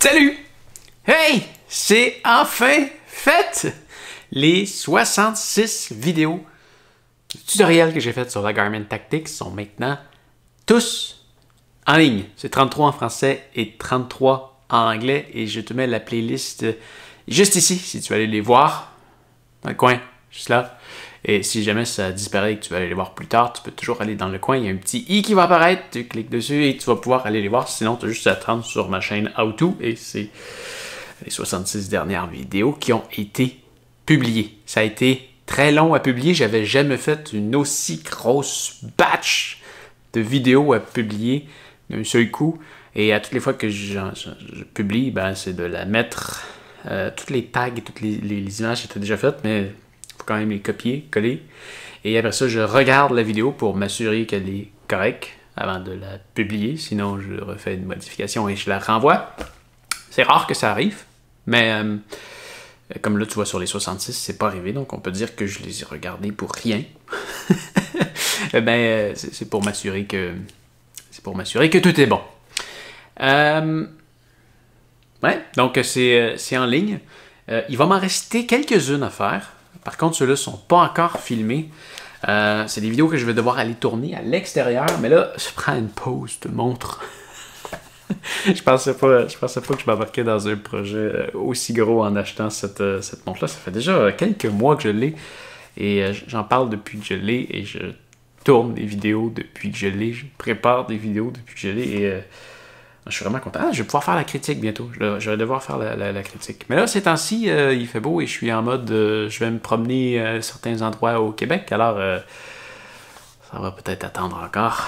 Salut! Hey! C'est enfin fait! Les 66 vidéos tutoriels que j'ai faites sur la Garmin Tactix sont maintenant tous en ligne. C'est 33 en français et 33 en anglais. Et je te mets la playlist juste ici, si tu veux aller les voir. Dans le coin, juste là. Et si jamais ça disparaît et que tu veux aller les voir plus tard, tu peux toujours aller dans le coin. Il y a un petit i qui va apparaître. Tu cliques dessus et tu vas pouvoir aller les voir. Sinon, tu as juste à te rendre sur ma chaîne How To. Et c'est les 66 dernières vidéos qui ont été publiées. Ça a été très long à publier. J'avais jamais fait une aussi grosse batch de vidéos à publier d'un seul coup. Et à toutes les fois que je publie, ben, c'est de la mettre... toutes les tags et toutes les images étaient déjà faites, mais faut quand même les copier, coller. Et après ça, je regarde la vidéo pour m'assurer qu'elle est correcte avant de la publier. Sinon, je refais une modification et je la renvoie. C'est rare que ça arrive, mais comme là, tu vois, sur les 66, c'est pas arrivé. Donc, on peut dire que je les ai regardés pour rien. Ben, c'est pour m'assurer que... C'est pour m'assurer que tout est bon. Ouais, donc c'est en ligne. Il va m'en rester quelques-unes à faire. Par contre, ceux-là ne sont pas encore filmés. C'est des vidéos que je vais devoir aller tourner à l'extérieur. Mais là, je prends une pause de montre. je pensais pas que je m'embarquais dans un projet aussi gros en achetant cette montre-là. Ça fait déjà quelques mois que je l'ai. Et j'en parle depuis que je l'ai. Et je tourne des vidéos depuis que je l'ai. Je prépare des vidéos depuis que je l'ai. Et... je suis vraiment content. Ah, je vais pouvoir faire la critique bientôt. Je vais devoir faire la critique. Mais là, ces temps-ci, il fait beau et je suis en mode... je vais me promener à certains endroits au Québec. Alors, ça va peut-être attendre encore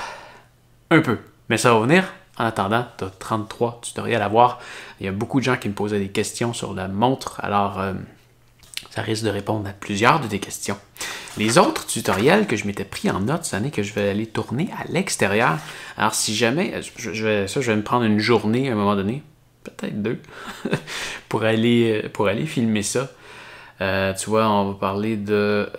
un peu. Mais ça va venir. En attendant, tu as 33 tutoriels à voir. Il y a beaucoup de gens qui me posaient des questions sur la montre. Alors, ça risque de répondre à plusieurs de tes questions. Les autres tutoriels que je m'étais pris en note, ça n'est que je vais aller tourner à l'extérieur. Alors si jamais, je vais me prendre une journée à un moment donné, peut-être deux, pour aller filmer ça. Tu vois, on va parler de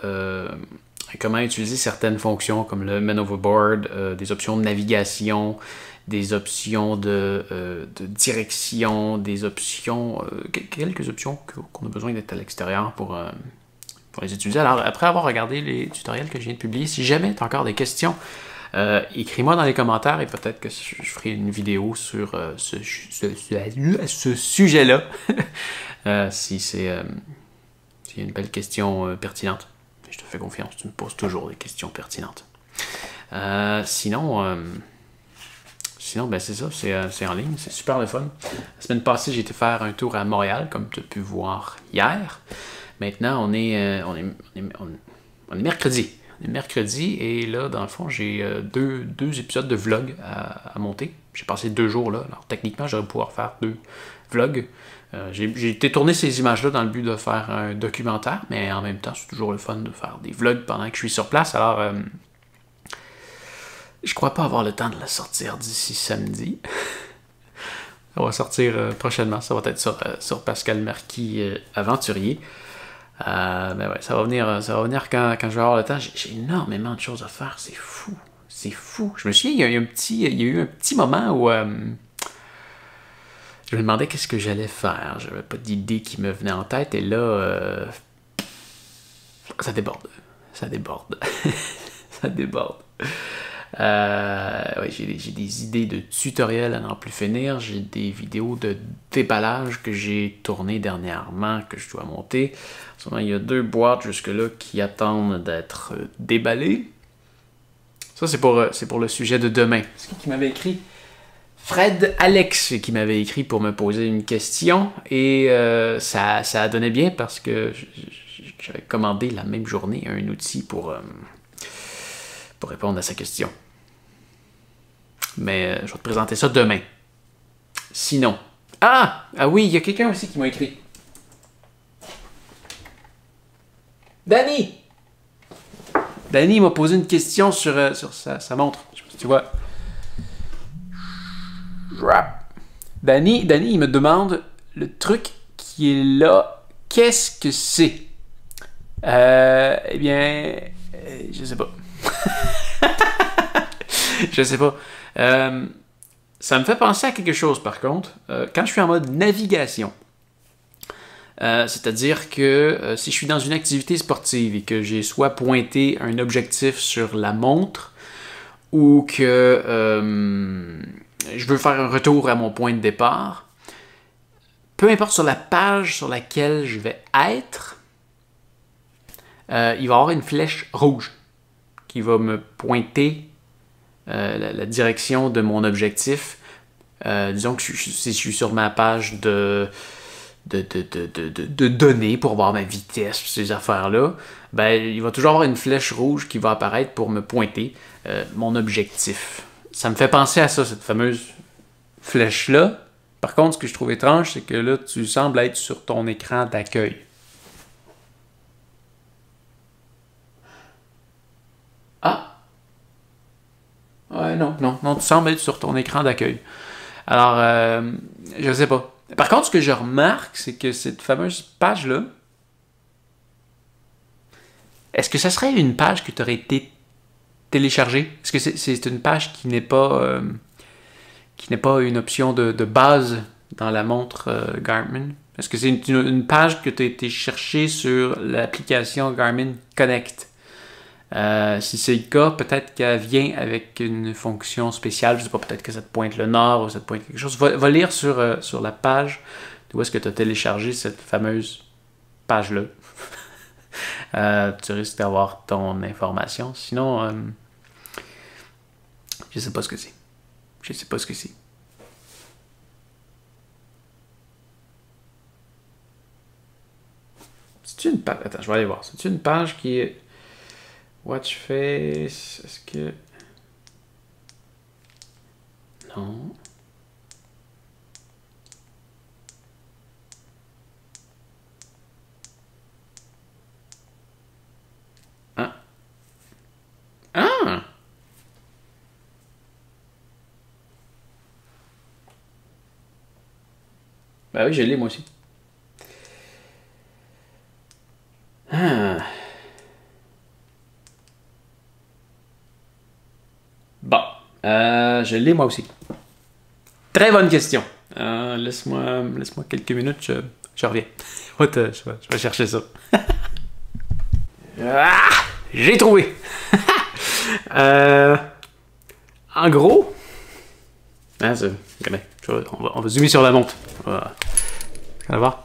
comment utiliser certaines fonctions comme le Man Overboard, des options de navigation, des options de direction, des options, quelques options qu'on a besoin d'être à l'extérieur pour les utiliser. Alors, après avoir regardé les tutoriels que je viens de publier, si jamais tu as encore des questions, écris-moi dans les commentaires et peut-être que je ferai une vidéo sur ce sujet-là, si c'est une belle question pertinente. Je te fais confiance, tu me poses toujours des questions pertinentes. Sinon, ben c'est ça, c'est en ligne, c'est super le fun. La semaine passée, j'ai été faire un tour à Montréal, comme tu as pu voir hier. Maintenant, on est mercredi. On est mercredi et là, dans le fond, j'ai deux épisodes de vlog à monter. J'ai passé 2 jours là. Alors, techniquement, j'aurais pu pouvoir faire 2 vlogs. J'ai été tourner ces images-là dans le but de faire un documentaire, mais en même temps, c'est toujours le fun de faire des vlogs pendant que je suis sur place. Alors, je crois pas avoir le temps de la sortir d'ici samedi. Ça va sortir prochainement. Ça va être sur Pascal Marquis Aventurier. Ben ouais, ça va venir quand je vais avoir le temps. J'ai énormément de choses à faire. C'est fou. C'est fou. Je me souviens, il y a eu un petit moment où je me demandais qu'est-ce que j'allais faire. J'avais pas d'idée qui me venait en tête. Et là, ça déborde. Ça déborde. Ça déborde. Ouais, j'ai des idées de tutoriels à n'en plus finir. J'ai des vidéos de déballage que j'ai tournées dernièrement que je dois monter. En ce moment, il y a 2 boîtes jusque-là qui attendent d'être déballées. Ça, c'est pour le sujet de demain. C'est qui m'avait écrit? Fred Alex qui m'avait écrit pour me poser une question. Et ça a donné bien parce que j'avais commandé la même journée un outil pour répondre à sa question. Mais je vais te présenter ça demain. Sinon... Ah oui, il y a quelqu'un aussi qui m'a écrit. Danny m'a posé une question sur sa montre. Je sais pas si tu vois. Danny, il me demande le truc qui est là. Qu'est-ce que c'est? Eh bien... je sais pas. Je sais pas. Ça me fait penser à quelque chose, par contre, quand je suis en mode navigation. C'est-à-dire que si je suis dans une activité sportive et que j'ai soit pointé un objectif sur la montre ou que je veux faire un retour à mon point de départ, peu importe sur la page sur laquelle je vais être, il va y avoir une flèche rouge qui va me pointer la direction de mon objectif. Disons que si je suis sur ma page de données pour voir ma vitesse, ces affaires-là, ben, il va toujours avoir une flèche rouge qui va apparaître pour me pointer mon objectif. Ça me fait penser à ça, cette fameuse flèche-là. Par contre, ce que je trouve étrange, c'est que là, tu sembles être sur ton écran d'accueil. Ah! Ouais, non, tu sembles être sur ton écran d'accueil. Alors, je sais pas. Par contre, ce que je remarque, c'est que cette fameuse page-là, est-ce que ça serait une page que tu aurais été téléchargée? Est-ce que c'est une page qui n'est pas une option de base dans la montre Garmin? Est-ce que c'est une page que tu as été chercher sur l'application Garmin Connect? Si c'est le cas, peut-être qu'elle vient avec une fonction spéciale. Je ne sais pas, peut-être que ça te pointe le nord ou ça te pointe quelque chose. Va lire sur la page où est-ce que tu as téléchargé cette fameuse page-là. Tu risques d'avoir ton information. Sinon, je ne sais pas ce que c'est. Je ne sais pas ce que c'est. C'est une page. Attends, je vais aller voir. C'est une page qui est. Watch face. Est-ce que. Non. Ah. Ah! Ben oui, je l'ai moi aussi. Ah. Bon, je l'ai moi aussi. Très bonne question. Laisse-moi quelques minutes, je reviens. Je vais chercher ça. Ah, j'ai trouvé. En gros, on va zoomer sur la montre. On va voir.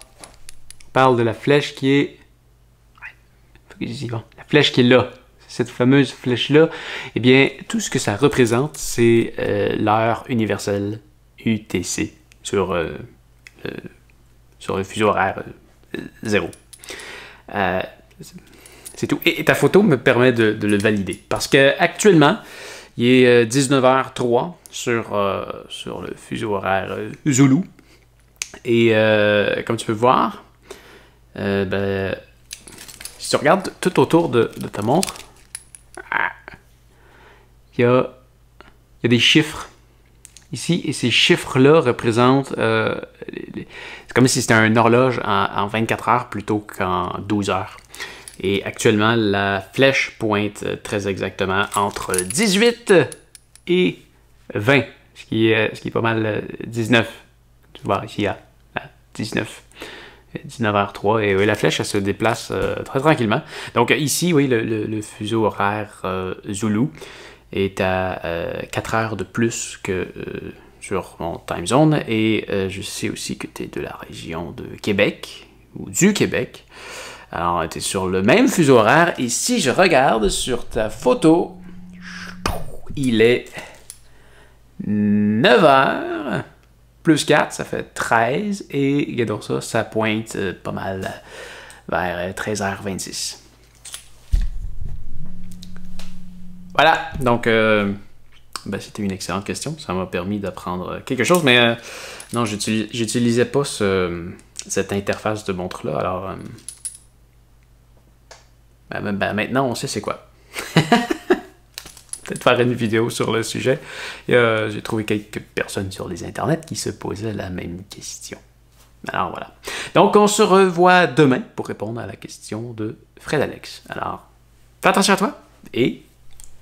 On parle de la flèche qui est. La flèche qui est là. Cette fameuse flèche-là, eh bien, tout ce que ça représente, c'est l'heure universelle UTC sur le fuseau horaire 0. C'est tout. Et ta photo me permet de le valider. Parce qu'actuellement, il est 19h03 sur le fuseau horaire Zulu. Et comme tu peux voir, si tu regardes tout autour de ta montre, il y a des chiffres ici, et ces chiffres-là représentent... c'est comme si c'était une horloge en 24 heures plutôt qu'en 12 heures. Et actuellement, la flèche pointe très exactement entre 18 et 20, ce qui est pas mal 19. Tu vois, ici, à 19. 19h03, et oui, la flèche, elle se déplace très tranquillement. Donc ici, oui, le fuseau horaire Zulu est à 4 heures de plus que sur mon time zone, et je sais aussi que tu es de la région de Québec, ou du Québec. Alors, tu es sur le même fuseau horaire, et si je regarde sur ta photo, il est 9h plus 4, ça fait 13, et regardons ça, ça pointe pas mal vers 13h26. Voilà, donc c'était une excellente question, ça m'a permis d'apprendre quelque chose, mais non, j'utilisais pas cette interface de montre-là, alors maintenant on sait c'est quoi. Peut-être faire une vidéo sur le sujet. J'ai trouvé quelques personnes sur les internets qui se posaient la même question. Alors voilà. Donc on se revoit demain pour répondre à la question de Fred Alex. Alors, fais attention à toi et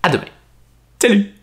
à demain. Salut!